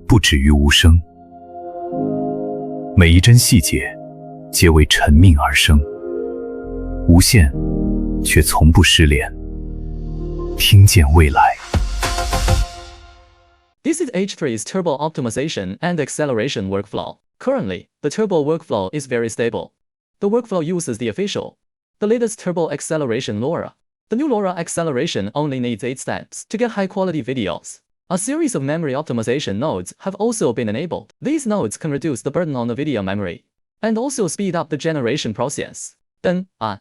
不止于无声，每一帧细节皆为沉命而生，无限却从不失联，听见未来。This is H3's turbo optimization and acceleration workflow. Currently, the turbo workflow is very stable. The workflow uses the the latest turbo acceleration LoRA. The new LoRA acceleration only needs 8 steps to get high-quality videos. A series of memory optimization nodes have also been enabled. These nodes can reduce the burden on the video memory and also speed up the generation process. Then, a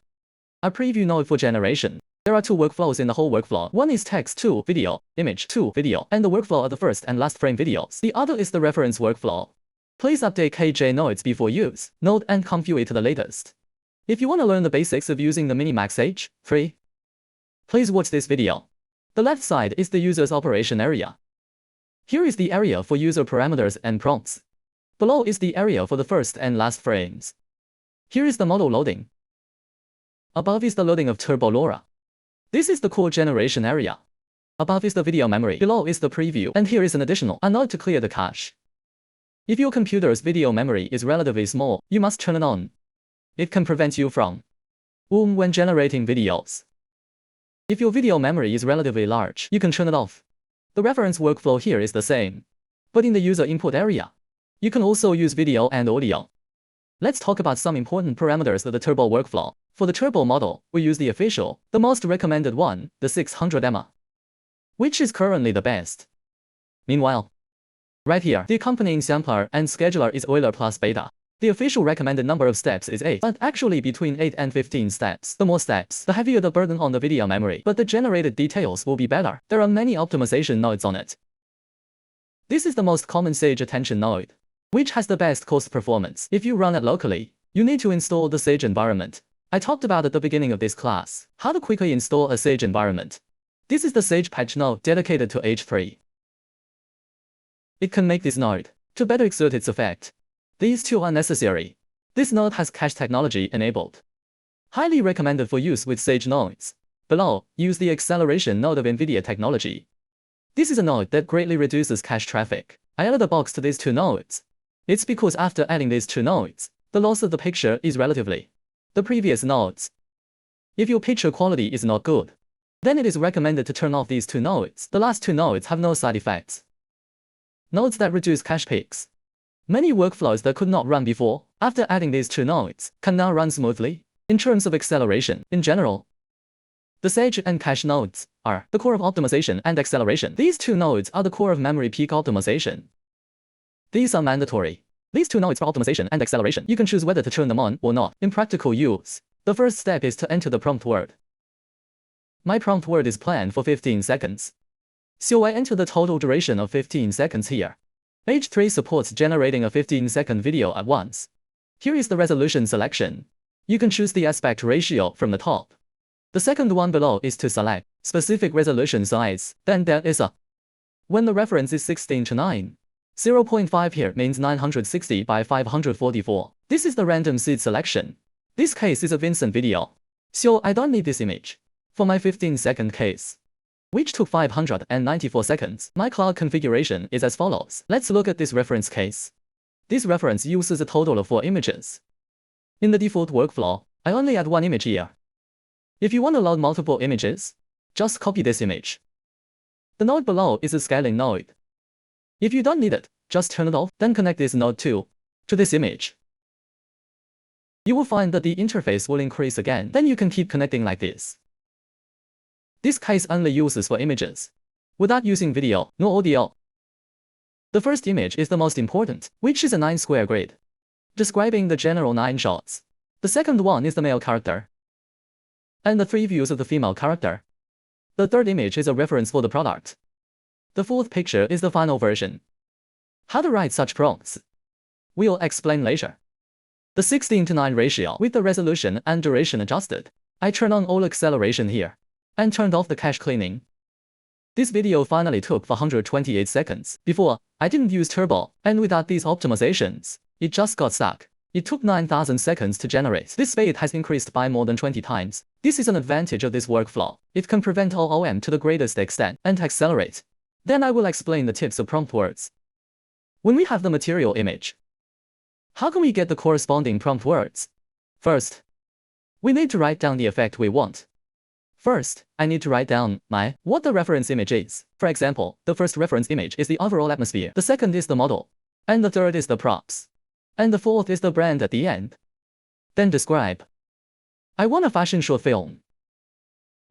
preview node for generation. There are 2 workflows in the whole workflow. One is text to video, image to video, and the workflow of the first and last frame videos. The other is the reference workflow. Please update KJ nodes before use, node and configure to the latest. If you want to learn the basics of using the MiniMax H3, please watch this video. The left side is the user's operation area. Here is the area for user parameters and prompts. Below is the area for the first and last frames. Here is the model loading. Above is the loading of Turbo LoRA. This is the core generation area. Above is the video memory. Below is the preview. And here is an additional node to clear the cache. If your computer's video memory is relatively small, you must turn it on. It can prevent you from when generating videos. If your video memory is relatively large, you can turn it off. The reference workflow here is the same. But in the user input area, you can also use video and audio. Let's talk about some important parameters of the turbo workflow. For the turbo model, we use the the most recommended one, the 600mA, which is currently the best. Meanwhile, right here, the accompanying sampler and scheduler is Euler plus beta. The official recommended number of steps is 8, but actually between 8 and 15 steps. The more steps, the heavier the burden on the video memory, but the generated details will be better. There are many optimization nodes on it. This is the most common Sage attention node, which has the best cost performance. If you run it locally, you need to install the Sage environment. I talked about at the beginning of this class, how to quickly install a Sage environment. This is the Sage patch node dedicated to H3. It can make this node to better exert its effect. These two are necessary. This node has cache technology enabled. Highly recommended for use with Sage nodes. Below, use the acceleration node of NVIDIA technology. This is a node that greatly reduces cache traffic. I added a box to these 2 nodes. It's because after adding these 2 nodes, the loss of the picture is relatively the previous nodes. If your picture quality is not good, then it is recommended to turn off these 2 nodes. The last 2 nodes have no side effects. Nodes that reduce cache peaks. Many workflows that could not run before, after adding these 2 nodes, can now run smoothly. In terms of acceleration, in general, the Sage and cache nodes are the core of optimization and acceleration. These 2 nodes are the core of memory peak optimization. These are mandatory. These 2 nodes for optimization and acceleration. You can choose whether to turn them on or not. In practical use, the first step is to enter the prompt word. My prompt word is planned for 15 seconds. So I enter the total duration of 15 seconds here. H3 supports generating a 15-second video at once. Here is the resolution selection. You can choose the aspect ratio from the top. The second one below is to select specific resolution size. Then there is when the reference is 16:9. 0.5 here means 960 by 544. This is the random seed selection. This case is a Vincent video. So I don't need this image. For my 15-second case, which took 594 seconds. My cloud configuration is as follows. Let's look at this reference case. This reference uses a total of 4 images. In the default workflow, I only add 1 image here. If you want to load multiple images, just copy this image. The node below is a scaling node. If you don't need it, just turn it off, then connect this node to this image. You will find that the interface will increase again. Then you can keep connecting like this. This case only uses for images, without using video, nor audio. The first image is the most important, which is a 9 square grid, describing the general 9 shots. The second one is the male character, and the 3 views of the female character. The third image is a reference for the product. The fourth picture is the final version. How to write such prompts, we'll explain later. The 16:9 ratio with the resolution and duration adjusted. I turn on all acceleration here and turned off the cache cleaning. This video finally took 428 seconds. Before, I didn't use turbo, and without these optimizations, it just got stuck. It took 9,000 seconds to generate. This speed has increased by more than 20 times. This is an advantage of this workflow. It can prevent OOM to the greatest extent and accelerate. Then I will explain the tips of prompt words. When we have the material image, how can we get the corresponding prompt words? First, we need to write down the effect we want. First, I need to write down what the reference image is. For example, the first reference image is the overall atmosphere, the second is the model, and the third is the props, and the fourth is the brand at the end. Then describe. I want a fashion short film.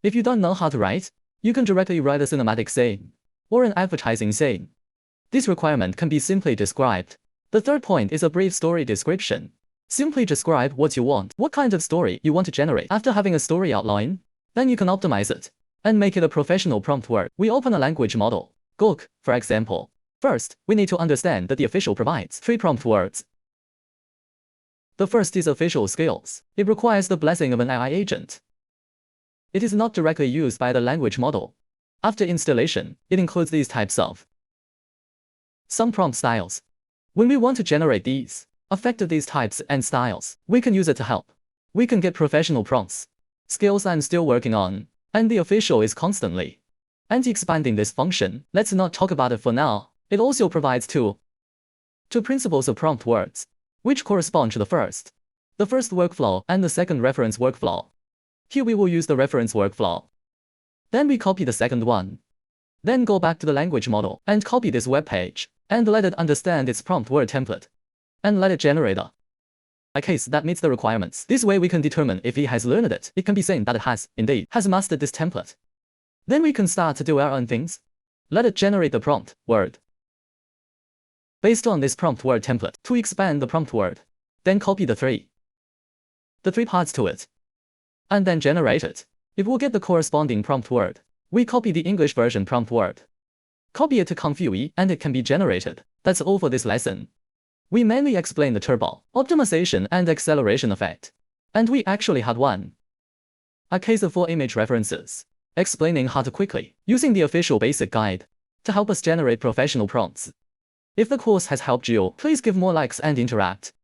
If you don't know how to write, you can directly write a cinematic scene, or an advertising scene. This requirement can be simply described. The third point is a brief story description. Simply describe what you want, what kind of story you want to generate. After having a story outline, then you can optimize it and make it a professional prompt word. We open a language model, Google, for example. First, we need to understand that the official provides 3 prompt words. The first is official skills. It requires the blessing of an AI agent. It is not directly used by the language model. After installation, it includes these types of some prompt styles. When we want to generate these, affect these types and styles, we can use it to help. We can get professional prompts. Skills I'm still working on, and the official is constantly expanding this function. Let's not talk about it for now. It also provides two principles of prompt words, which correspond to the first workflow and the second reference workflow. Here we will use the reference workflow. Then we copy the second one. Then go back to the language model and copy this web page and let it understand its prompt word template and let it generate a case that meets the requirements. This way we can determine if it has learned it. It can be seen that it indeed has mastered this template. Then we can start to do our own things. Let it generate the prompt word based on this prompt word template to expand the prompt word. Then copy the three parts to it and then generate it. It will get the corresponding prompt word. We copy the English version prompt word, copy it to Confui, and it can be generated. That's all for this lesson. We mainly explain the turbo optimization and acceleration effect, and we actually had a case of 4 image references, explaining how to quickly using the official basic guide to help us generate professional prompts. If the course has helped you, please give more likes and interact.